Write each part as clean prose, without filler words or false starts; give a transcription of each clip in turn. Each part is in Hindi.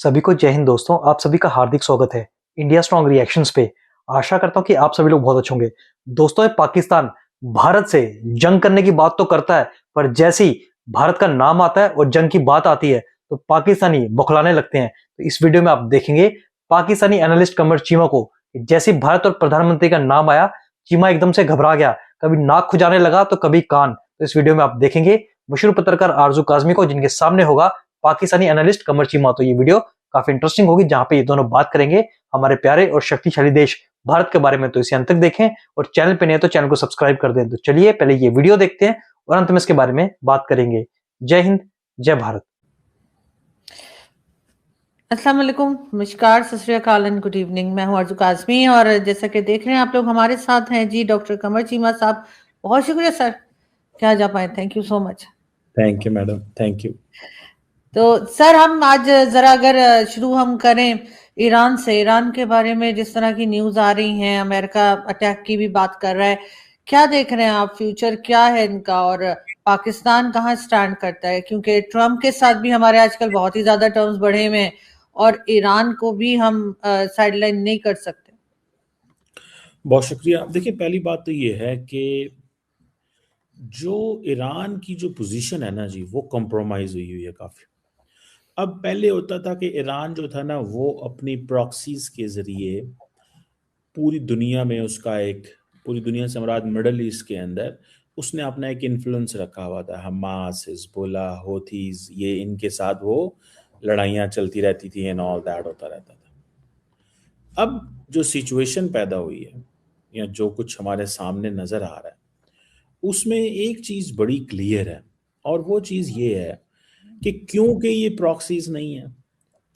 सभी को जय हिंद दोस्तों, आप सभी का हार्दिक स्वागत है इंडिया स्ट्रॉन्ग रिएक्शंस पे। आशा करता हूँ कि आप सभी लोग बहुत अच्छे होंगे। दोस्तों, ये पाकिस्तान भारत से जंग करने की बात तो करता है, पर जैसे ही भारत का नाम आता है और जंग की बात आती है तो पाकिस्तानी बौखलाने लगते हैं। तो इस वीडियो में आप देखेंगे पाकिस्तानी एनालिस्ट कमर चीमा को। जैसे ही भारत और प्रधानमंत्री का नाम आया, चीमा एकदम से घबरा गया, कभी नाक खुजाने लगा तो कभी कान। तो इस वीडियो में आप देखेंगे मशहूर पत्रकार आरजू काजमी को, जिनके सामने होगा पाकिस्तानी एनालिस्ट कमर चीमा। तो ये वीडियो काफी इंटरेस्टिंग होगी, जहां पे ये दोनों बात करेंगे हमारे प्यारे और शक्तिशाली देश भारत के बारे में। तो इसे अंत तक देखें और चैनल पे नए तो चैनल को सब्सक्राइब कर दें। तो चलिए पहले ये वीडियो देखते हैं और अंत में इसके बारे में बात करेंगे। जय हिंद, जय भारत। अस्सलाम वालेकुम, नमस्कार, सत श्री अकाल एंड गुड इवनिंग। मैं हूं आरजू काजमी और जैसा कि देख रहे हैं आप लोग, हमारे साथ हैं जी डॉक्टर कमर चीमा साहब। बहुत शुक्रिया सर कि आज आप आए, thank you so much. Thank you madam, thank you. तो सर, हम आज जरा अगर शुरू हम करें ईरान से, ईरान के बारे में जिस तरह की न्यूज आ रही हैं, अमेरिका अटैक की भी बात कर रहा है, क्या देख रहे हैं आप? फ्यूचर क्या है इनका और पाकिस्तान कहाँ स्टैंड करता है? क्योंकि ट्रम्प के साथ भी हमारे आजकल बहुत ही ज्यादा टर्म्स बढ़े हुए हैं और ईरान को भी हम साइडलाइन नहीं कर सकते। बहुत शुक्रिया। देखिए, पहली बात तो ये है कि जो ईरान की जो पोजीशन है ना जी, वो कॉम्प्रोमाइज हुई हुई है काफ़ी। अब पहले होता था कि ईरान जो था ना, वो अपनी प्रॉक्सीज के ज़रिए पूरी दुनिया में उसका एक, पूरी दुनिया से मुराद मिडल ईस्ट के अंदर उसने अपना एक इन्फ्लुएंस रखा हुआ था। हमास, हिजबुल्ला, होथीज, ये इनके साथ वो लड़ाइयाँ चलती रहती थी एंड ऑल दैट होता रहता था। अब जो सिचुएशन पैदा हुई है या जो कुछ हमारे सामने नज़र आ रहा है, उसमें एक चीज़ बड़ी क्लियर है, और वो चीज़ ये है कि क्योंकि ये प्रॉक्सीज नहीं है,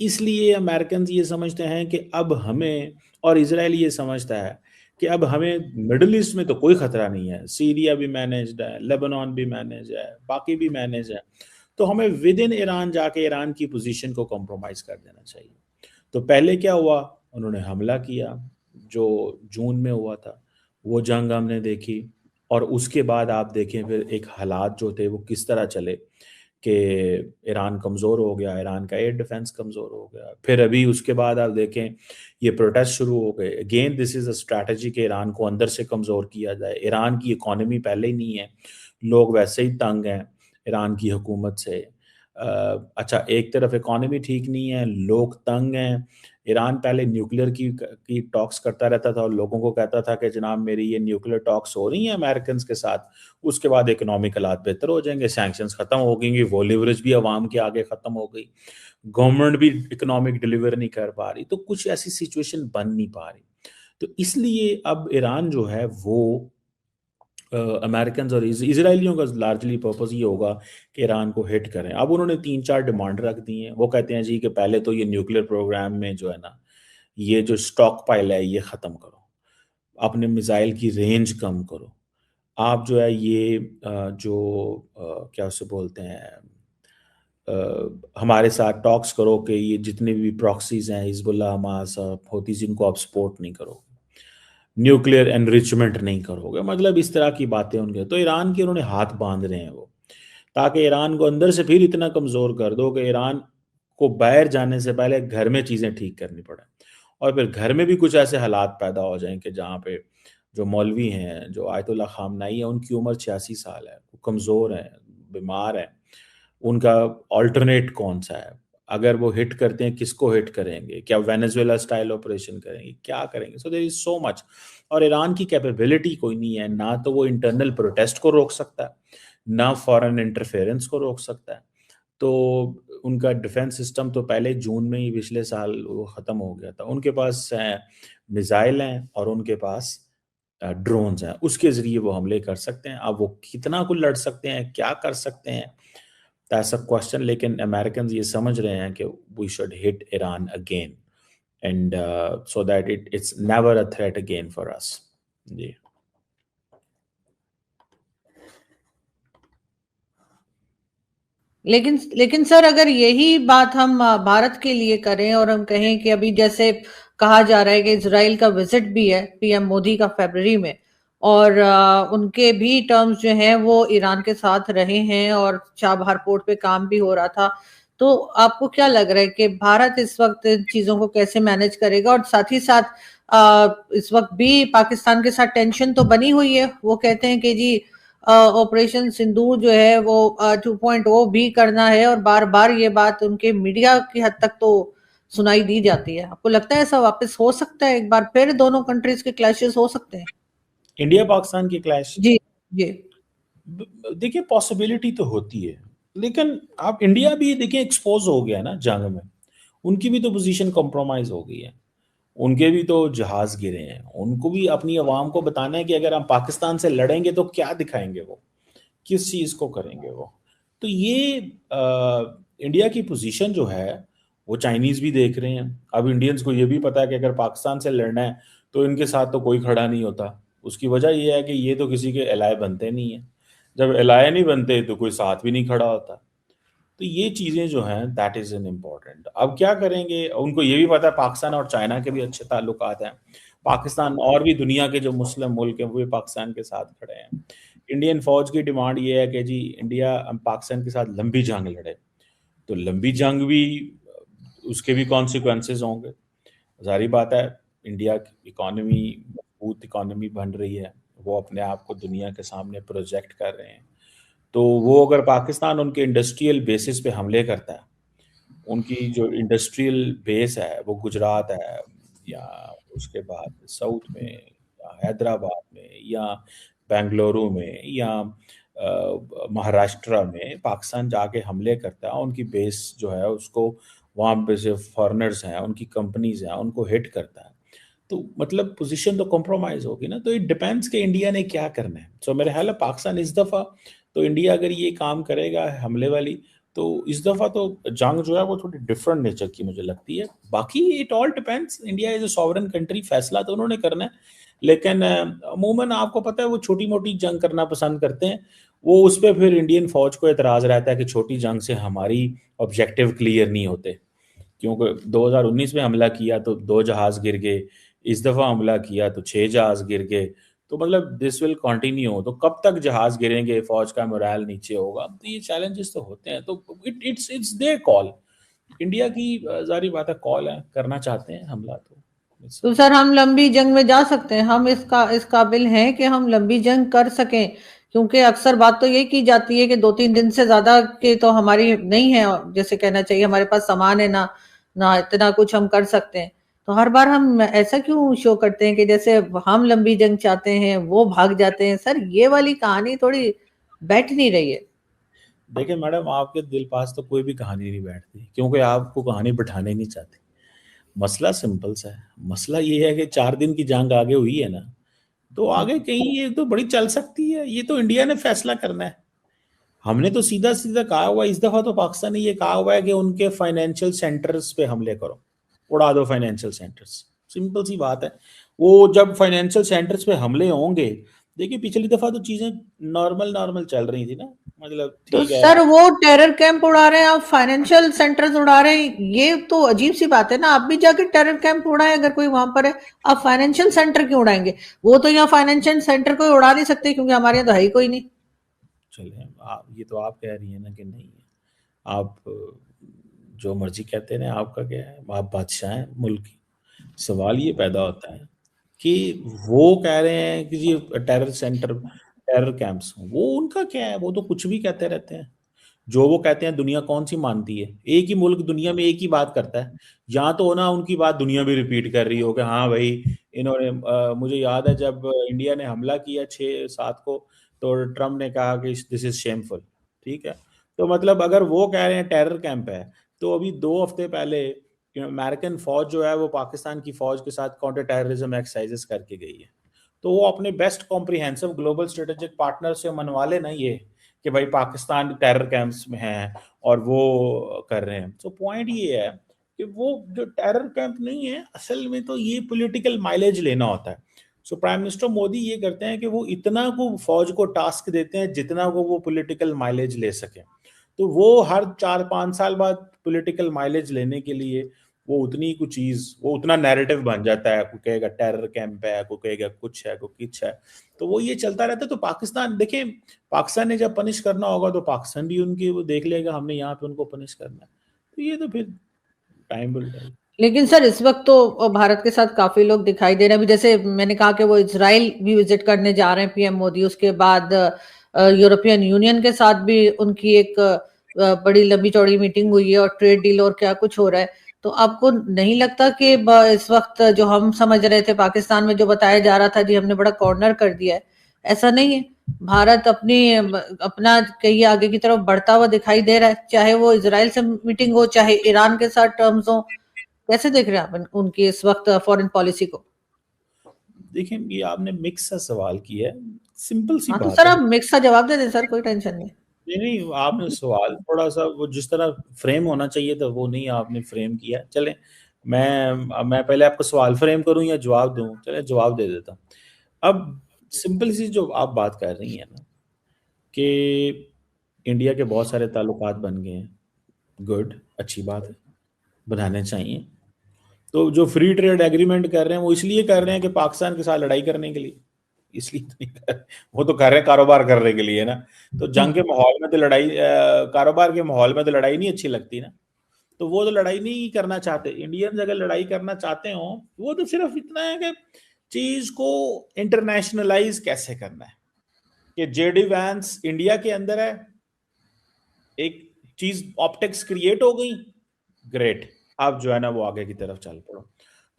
इसलिए अमेरिकन ये समझते हैं कि अब हमें, और इजराइल ये समझता है कि अब हमें मिडल ईस्ट में तो कोई खतरा नहीं है, सीरिया भी मैनेज्ड है, लेबनान भी मैनेज है, बाकी भी मैनेज है, तो हमें विद इन ईरान जाके ईरान की पोजीशन को कॉम्प्रोमाइज कर देना चाहिए। तो पहले क्या हुआ, उन्होंने हमला किया जो जून में हुआ था, वो जंग हमने देखी, और उसके बाद आप देखें फिर एक हालात जो थे वो किस तरह चले कि ईरान कमज़ोर हो गया, ईरान का एयर डिफेंस कमज़ोर हो गया। फिर अभी उसके बाद आप देखें ये प्रोटेस्ट शुरू हो गए। Again this is a strategy कि ईरान को अंदर से कमज़ोर किया जाए। ईरान की इकॉनमी पहले ही नहीं है, लोग वैसे ही तंग हैं ईरान की हुकूमत से। अच्छा, एक तरफ इकॉनमी ठीक नहीं है, लोग तंग हैं। ईरान पहले न्यूक्लियर की टॉक्स करता रहता था और लोगों को कहता था कि जनाब मेरी ये न्यूक्लियर टॉक्स हो रही हैं अमेरिकन के साथ, उसके बाद इकोनॉमिक हालात बेहतर हो जाएंगे, सैंक्शंस ख़त्म हो गएंगी, वो लिवरेज भी आवाम के आगे ख़त्म हो गई, गवर्नमेंट भी इकोनॉमिक डिलीवर नहीं कर पा रही, तो कुछ ऐसी सिचुएशन बन नहीं पा रही। तो इसलिए अब ईरान जो है वो अमेरिकन और इजराइलियों का लार्जली पर्पस ये होगा कि ईरान को हिट करें। अब उन्होंने 3-4 डिमांड रख दी हैं। वो कहते हैं जी कि पहले तो ये न्यूक्लियर प्रोग्राम में जो है ना, ये जो स्टॉक पाइल है ये ख़त्म करो, अपने मिसाइल की रेंज कम करो, आप जो है ये क्या उसे बोलते हैं, हमारे साथ टॉक्स करो कि ये जितने भी प्रॉक्सीज हैं, हिजबुल्ला, हमास, होतीज, इनको आप सपोर्ट नहीं करो, न्यूक्लियर एनरिचमेंट नहीं करोगे, मतलब इस तरह की बातें उनके। तो ईरान के उन्होंने हाथ बांध रहे हैं वो, ताकि ईरान को अंदर से फिर इतना कमज़ोर कर दो कि ईरान को बाहर जाने से पहले घर में चीज़ें ठीक करनी पड़े, और फिर घर में भी कुछ ऐसे हालात पैदा हो जाएं कि जहाँ पे जो मौलवी हैं, जो आयतुल्ला खामनाई है, उनकी उम्र 86 साल है, वो कमज़ोर हैं, बीमार हैं, उनका ऑल्टरनेट कौन सा है, अगर वो हिट करते हैं किसको हिट करेंगे, क्या वेनेजुएला स्टाइल ऑपरेशन करेंगे, क्या करेंगे? So there is so much. और ईरान की कैपेबिलिटी कोई नहीं है, ना तो वो इंटरनल प्रोटेस्ट को रोक सकता है, ना फॉरेन इंटरफेरेंस को रोक सकता है। तो उनका डिफेंस सिस्टम तो पहले जून में ही पिछले साल वो ख़त्म हो गया था। उनके पास मिसाइल हैं और उनके पास ड्रोन्स हैं, उसके ज़रिए वो हमले कर सकते हैं। अब वो कितना कुछ लड़ सकते हैं, क्या कर सकते हैं, दैट्स अ क्वेश्चन। लेकिन अमेरिकन ये समझ रहे हैं कि we should hit Iran again, and so that it's never a threat again for us. जी। लेकिन सर, अगर यही बात हम भारत के लिए करें और हम कहें कि अभी जैसे कहा जा रहा है कि इजराइल का विजिट भी है पीएम मोदी का फरवरी में, और उनके भी टर्म्स जो हैं वो ईरान के साथ रहे हैं और चाबहार पोर्ट पे काम भी हो रहा था, तो आपको क्या लग रहा है कि भारत इस वक्त इन चीजों को कैसे मैनेज करेगा? और साथ ही साथ इस वक्त भी पाकिस्तान के साथ टेंशन तो बनी हुई है। वो कहते हैं कि जी ऑपरेशन सिंदूर जो है वो 2.0 भी करना है, और बार बार ये बात उनके मीडिया की हद तक तो सुनाई दी जाती है। आपको लगता है ऐसा वापस हो सकता है, एक बार फिर दोनों कंट्रीज के क्लैशेस हो सकते हैं? इंडिया पाकिस्तान की क्लैश, जी जी। देखिए पॉसिबिलिटी तो होती है, लेकिन आप इंडिया भी देखिए एक्सपोज हो गया ना जंग में। उनकी भी तो पोजीशन कॉम्प्रोमाइज हो गई है, उनके भी तो जहाज गिरे हैं। उनको भी अपनी आवाम को बताना है कि अगर हम पाकिस्तान से लड़ेंगे तो क्या दिखाएंगे, वो किस चीज़ को करेंगे वो। तो ये इंडिया की पोजीशन जो है वो चाइनीज़ भी देख रहे हैं। अब इंडियंस को ये भी पता है कि अगर पाकिस्तान से लड़ना है तो इनके साथ तो कोई खड़ा नहीं होता। उसकी वजह ये है कि ये तो किसी के एलाय बनते नहीं है। जब एलाय नहीं बनते तो कोई साथ भी नहीं खड़ा होता। तो ये चीज़ें जो हैं दैट इज़ एन इम्पॉर्टेंट। अब क्या करेंगे, उनको ये भी पता है पाकिस्तान और चाइना के भी अच्छे ताल्लुकात हैं। पाकिस्तान और भी दुनिया के जो मुस्लिम मुल्क हैं वो भी पाकिस्तान के साथ खड़े हैं। इंडियन फौज की डिमांड ये है कि जी इंडिया पाकिस्तान के साथ लंबी जंग लड़े। तो लंबी जंग भी उसके भी कॉन्सिक्वेंसेस होंगे। ज़ाहिर बात है, इंडिया की इकॉनमी मजबूत इकॉनमी बन रही है, वो अपने आप को दुनिया के सामने प्रोजेक्ट कर रहे हैं। तो वो अगर पाकिस्तान उनके इंडस्ट्रियल बेसिस पे हमले करता है, उनकी जो इंडस्ट्रियल बेस है वो गुजरात है, या उसके बाद साउथ में या हैदराबाद में या बेंगलुरु में या महाराष्ट्र में पाकिस्तान जाके हमले करता है, उनकी बेस जो है उसको, वहाँ पे जो फॉरेनर्स हैं उनकी कंपनीज हैं उनको हिट करता है, तो मतलब पोजीशन तो कॉम्प्रोमाइज होगी ना। तो इट डिपेंड्स कि इंडिया ने क्या करना है। सो मेरे ख्याल है पाकिस्तान इस दफ़ा, तो इंडिया अगर ये काम करेगा हमले वाली, तो इस दफ़ा तो जंग जो है वो थोड़ी डिफरेंट नेचर की मुझे लगती है। बाकी it all depends, India is a sovereign country, फैसला तो उन्होंने करना है। लेकिन अमूमन आपको पता है वो छोटी मोटी जंग करना पसंद करते हैं। वो उस पर फिर इंडियन फौज को एतराज़ रहता है कि छोटी जंग से हमारी ऑब्जेक्टिव क्लियर नहीं होते, क्योंकि 2019 में हमला किया तो 2 जहाज़ गिर गए, इस दफ़ा हमला किया तो 6 जहाज़ गिर गए। तो मतलब दिस विल कंटिन्यू, तो कब तक जहाज़ गिरेंगे, फ़ौज का मोरल नीचे होगा, तो ये चैलेंजेस तो होते हैं। तो इट्स देयर कॉल। इंडिया की ज़ाहिर बात है कॉल है, करना चाहते हैं हमला तो तो सर हम लंबी जंग में जा सकते हैं? हम इस काबिल हैं कि हम लंबी जंग कर सकें? क्योंकि अक्सर बात तो ये की जाती है कि 2-3 दिन से ज्यादा के तो हमारी नहीं है, जैसे कहना चाहिए हमारे पास सामान है ना, ना इतना कुछ हम कर सकते हैं। तो हर बार हम ऐसा क्यों शो करते हैं कि जैसे हम लंबी जंग चाहते हैं, वो भाग जाते हैं? सर ये वाली कहानी थोड़ी बैठ नहीं रही है। देखिए मैडम, आपके दिल पास तो कोई भी कहानी नहीं बैठती, क्योंकि आपको कहानी बिठाने नहीं चाहते। मसला सिंपल सा है। मसला ये है कि 4 दिन की जंग आगे हुई है ना, तो आगे कहीं ये तो बड़ी चल सकती है। ये तो इंडिया ने फैसला करना है। हमने तो सीधा सीधा कहा हुआ है, इस दफा तो पाकिस्तान ने ये कहा हुआ है कि उनके फाइनेंशियल सेंटर्स पे हमले करो, उड़ा दो फाइनेंशियल सेंटर्स। सिंपल सी बात है। वो जब फाइनेंशियल सेंटर्स पे हमले होंगे, देखिए पिछली दफा तो चीजें नॉर्मल नॉर्मल चल रही थी ना, मतलब तो ठीक है। सर वो टेरर कैंप उड़ा रहे हैं, आप फाइनेंशियल सेंटर्स उड़ा रहे हैं, ये तो अजीब सी बात है ना। आप भी जाके टेरर कैंप उड़ाएं अगर कोई वहां पर है, आप फाइनेंशियल सेंटर क्यों उड़ाएंगे? वो तो यहाँ फाइनेंशियल सेंटर कोई उड़ा नहीं सकते क्योंकि हमारे यहाँ तो है ही कोई नहीं। चलिए, आप ये तो आप कह रही हैं ना कि नहीं है। आप जो मर्जी कहते हैं, आपका क्या है, आप बादशाह हैं मुल्क की। सवाल ये पैदा होता है कि वो कह रहे हैं कि जी टेरर सेंटर, टेरर कैंप्स, वो उनका क्या है, वो तो कुछ भी कहते रहते हैं। जो वो कहते हैं दुनिया कौन सी मानती है? एक ही मुल्क दुनिया में एक ही बात करता है। या तो ना उनकी बात दुनिया भी रिपीट कर रही हो कि हाँ भाई इन्होंने मुझे याद है जब इंडिया ने हमला किया 6-7 को, तो ट्रम्प ने कहा कि दिस इज शेमफुल। ठीक है, तो मतलब अगर वो कह रहे हैं टेरर कैंप है, तो अभी 2 हफ्ते पहले अमेरिकन फौज जो है वो पाकिस्तान की फौज के साथ काउंटर टेररिज्म एक्सरसाइजेस करके गई है। तो वो अपने best comprehensive global strategic partner से मनवा लेना ये कि भाई पाकिस्तान टेरर कैंप्स में है और वो कर रहे हैं। तो पॉइंट ये है कि वो जो टेरर कैंप नहीं है, असल में तो ये पॉलिटिकल माइलेज लेना होता है। सो प्राइम मिनिस्टर मोदी ये करते हैं कि वो इतना को फौज को टास्क देते हैं जितना को वो पॉलिटिकल माइलेज ले सके। तो वो हर 4-5 साल बाद पॉलिटिकल माइलेज लेने के लिए वो उतनी कुछ चीज, वो उतना नैरेटिव बन जाता है। कोई कहेगा टेरर कैंप है, कोई कहेगा कुछ है, कोई कुछ है। तो वो ये चलता रहता है। तो पाकिस्तान देखिए, पाकिस्तान ने जब पनिश करना होगा तो पाकिस्तान भी उनकी वो देख लेगा, हमने यहाँ पे उनको पनिश करना है। तो ये तो फिर टाइम विल टेल। लेकिन सर इस वक्त तो भारत के साथ काफी लोग दिखाई दे रहे हैं। अभी जैसे मैंने कहा कि वो इजराइल भी विजिट करने जा रहे हैं पीएम मोदी, उसके बाद यूरोपियन यूनियन के साथ भी उनकी एक बड़ी लंबी चौड़ी मीटिंग हुई है और ट्रेड डील और क्या कुछ हो रहा है। तो आपको नहीं लगता कि इस वक्त जो हम समझ रहे थे पाकिस्तान में जो बताया जा रहा था जी हमने बड़ा कॉर्नर कर दिया है, ऐसा नहीं है? भारत अपना कहीं आगे की तरफ बढ़ता हुआ दिखाई दे रहा है, चाहे वो इजराइल से मीटिंग हो, चाहे ईरान के साथ टर्म्स हो। कैसे देख रहे हैं आप उनकी इस वक्त फॉरेन पॉलिसी को? देखिए, ये आपने मिक्स सा सवाल किया है, सिंपल सी हाँ तो बात सर है। आप मिक्स का जवाब दे दें सर, कोई टेंशन नहीं। नहीं नहीं, आपने सवाल थोड़ा सा वो जिस तरह फ्रेम होना चाहिए था वो नहीं आपने फ्रेम किया। चले मैं पहले आपको सवाल फ्रेम करूं या जवाब दूं? चले जवाब दे देता हूं। अब सिंपल सी जो आप बात कर रही हैं ना कि इंडिया के बहुत सारे ताल्लुकात बन गए हैं, गुड, अच्छी बात है, बनाने चाहिए। तो जो फ्री ट्रेड एग्रीमेंट कर रहे हैं वो इसलिए कर रहे हैं कि पाकिस्तान के साथ लड़ाई करने के लिए, इसलिए तो नहीं कर रहे। वो तो कर रहे हैं कारोबार करने के लिए ना। तो जंग के माहौल में तो लड़ाई, कारोबार के माहौल में तो लड़ाई नहीं अच्छी लगती ना। तो वो तो लड़ाई नहीं करना चाहते। इंडियंस अगर लड़ाई करना चाहते हो वो तो सिर्फ इतना है कि चीज को इंटरनेशनलाइज कैसे करना है। कि जेडी वैंस इंडिया के अंदर है, एक चीज ऑप्टिक्स क्रिएट हो गई, ग्रेट, आप जो है ना वो आगे की तरफ चल पड़ो।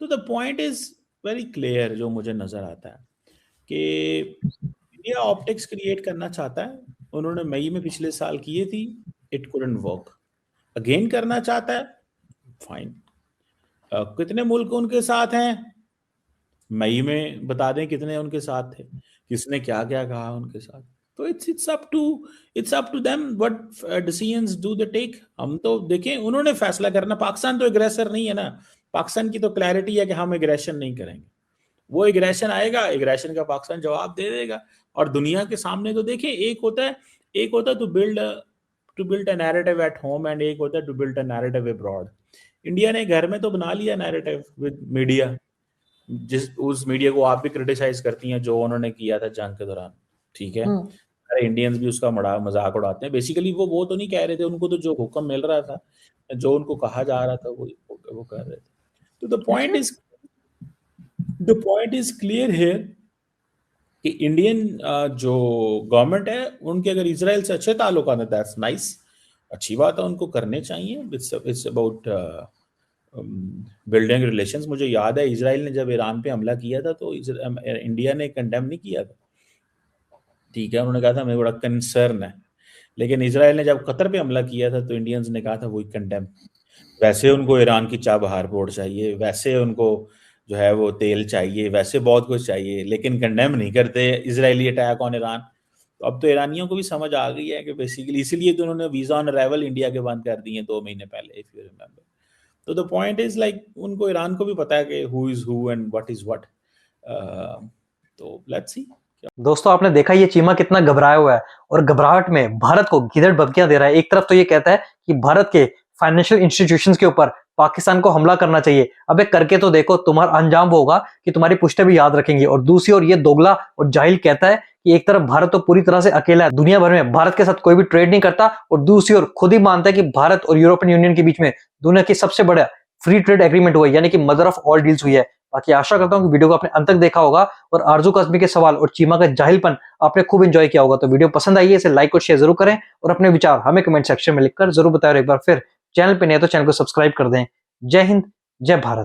तो the point is very clear, जो मुझे नजर आता है कि इंडिया ऑप्टिक्स क्रिएट करना चाहता है। उन्होंने मई में पिछले साल किए थी, इट कुडंट वर्क। अगेन करना चाहता है, फाइन। कितने मुल्क उनके साथ हैं, मई में बता दें कितने उनके साथ थे, किसने क्या क्या कहा उनके साथ। तो it's up to them what decisions do they take. हम तो देखें, उन्होंने फैसला करना। पाकिस्तान तो एग्रेसर नहीं है ना। पाकिस्तान की तो क्लैरिटी है कि हम एग्रेशन नहीं करेंगे। वो एग्रेशन आएगा, एग्रेशन का पाकिस्तान जवाब दे देगा। और दुनिया के सामने तो देखें, एक होता है to build a narrative at home and एक होता है to build a narrative abroad. India ने घर में तो बना लिया नैरेटिव विद मीडिया, उस मीडिया को आप भी क्रिटिसाइज करती हैं जो उन्होंने किया था जंग के दौरान, ठीक है। अरे इंडियंस भी उसका मजाक उड़ाते हैं। बेसिकली वो तो नहीं कह रहे थे, उनको तो जो हुक्म मिल रहा था, जो उनको कहा जा रहा था वो कर रहे थे। तो the point is clear here कि इंडियन जो गवर्नमेंट है उनके अगर इजराइल से अच्छे ताल्लुक हैं, दैट्स नाइस, अच्छी बात है, उनको करने चाहिए। It's about building relations. मुझे याद है इजराइल ने जब ईरान पे हमला किया था तो इंडिया ने कंडेम नहीं किया था, ठीक है। उन्होंने कहा था हमें बड़ा कंसर्न है। लेकिन इजराइल ने जब कतर पे हमला किया था तो इंडियंस ने कहा था वही कंडेम। वैसे उनको ईरान की चाबहार पोर्ट चाहिए, वैसे उनको जो है वो तेल चाहिए, वैसे बहुत कुछ चाहिए, लेकिन कंडेम नहीं करते इजरायली अटैक ऑन ईरान। तो अब तो ईरानियों को भी समझ आ गई है कि बेसिकली इसीलिए तो उन्होंने वीजा ऑन अराइवल इंडिया के बंद कर दिए 2 महीने पहले, इफ यू रिमेंबर। तो द पॉइंट इज लाइक उनको ईरान को भी पता है कि who is who and what is what. तो लेट्स सी। दोस्तों आपने देखा ये चीमा कितना घबराया हुआ है और घबराहट में भारत को गिदड़ बबकियां दे रहा है। एक तरफ तो ये कहता है कि भारत के फाइनेंशियल इंस्टीट्यूशंस के ऊपर पाकिस्तान को हमला करना चाहिए, अबे करके तो देखो, तुम्हारा अंजाम वो होगा कि तुम्हारी पुश्तें भी याद रखेंगे। और दूसरी ओर ये दोगला और जाहिल कहता है कि एक तरफ भारत तो पूरी तरह से अकेला है, दुनिया भर में भारत के साथ कोई भी ट्रेड नहीं करता, और दूसरी ओर खुद ही मानता है कि भारत और यूरोपियन यूनियन के बीच में दुनिया की सबसे बड़ा फ्री ट्रेड एग्रीमेंट हुआ है, यानी कि मदर ऑफ ऑल डील्स हुई है। बाकी आशा करता हूं कि वीडियो को आपने अंत तक देखा होगा और आरजू काज़मी के सवाल और चीमा का जाहिलपन आपने खूब एंजॉय किया होगा। तो वीडियो पसंद आई है इसे लाइक और शेयर जरूर करें और अपने विचार हमें कमेंट सेक्शन में लिखकर जरूर बताएं। और एक बार फिर चैनल पे नए तो चैनल को सब्सक्राइब कर दें। जय हिंद, जय भारत।